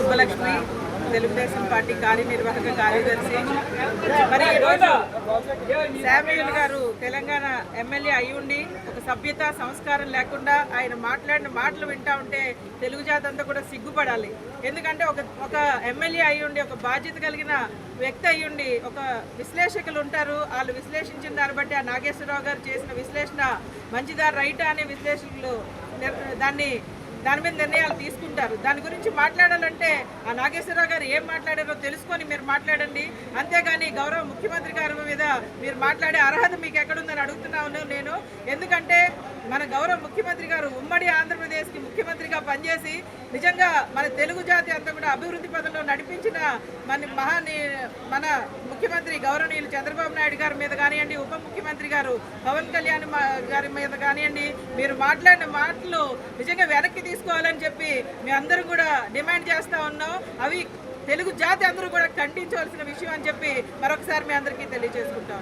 Subbalakshmi, Telugu Desam party కార్యనిర్వాహక కార్యదర్శి. మరి ఈరోజు శామ్యూల్ గారు తెలంగాణ ఎమ్మెల్యే అయి ఉండి ఒక సభ్యత సంస్కారం లేకుండా ఆయన మాట్లాడిన మాటలు వింటా ఉంటే తెలుగు జాతి అంతా కూడా సిగ్గుపడాలి. ఎందుకంటే ఒక ఎమ్మెల్యే అయి ఉండి, ఒక బాధ్యత కలిగిన వ్యక్తి అయి ఉండి, ఒక విశ్లేషకులు ఉంటారు, వాళ్ళు విశ్లేషించిన దాన్ని బట్టి ఆ నాగేశ్వరరావు గారు చేసిన విశ్లేషణ మంచిదా రైటా అనే విశ్లేషకులు దాని మీద నిర్ణయాలు తీసుకుంటారు. దాని గురించి మాట్లాడాలంటే ఆ నాగేశ్వరరావు గారు ఏం మాట్లాడారో తెలుసుకొని మీరు మాట్లాడండి. అంతేగాని గౌరవ ముఖ్యమంత్రి గారి మీద మీరు మాట్లాడే అర్హత మీకు ఎక్కడుందని అడుగుతున్నాను నేను. ఎందుకంటే మన గౌరవ ముఖ్యమంత్రి గారు ఉమ్మడి ఆంధ్రప్రదేశ్కి ముఖ్యమంత్రిగా పనిచేసి నిజంగా మన తెలుగు జాతి అంతా కూడా అభివృద్ధి పదంలో నడిపించిన మన ముఖ్యమంత్రి గౌరవనీయులు చంద్రబాబు నాయుడు గారి మీద కానివ్వండి, ఉప ముఖ్యమంత్రి గారు పవన్ కళ్యాణ్ గారి మీద కానివ్వండి, మీరు మాట్లాడిన మాటలు నిజంగా వెనక్కి తీసుకోవాలని చెప్పి మేము అందరం కూడా డిమాండ్ చేస్తూ ఉన్నాం. అవి తెలుగు జాతి అందరూ కూడా ఖండించవలసిన విషయం అని చెప్పి మరొకసారి మీ అందరికీ తెలియజేసుకుంటాం.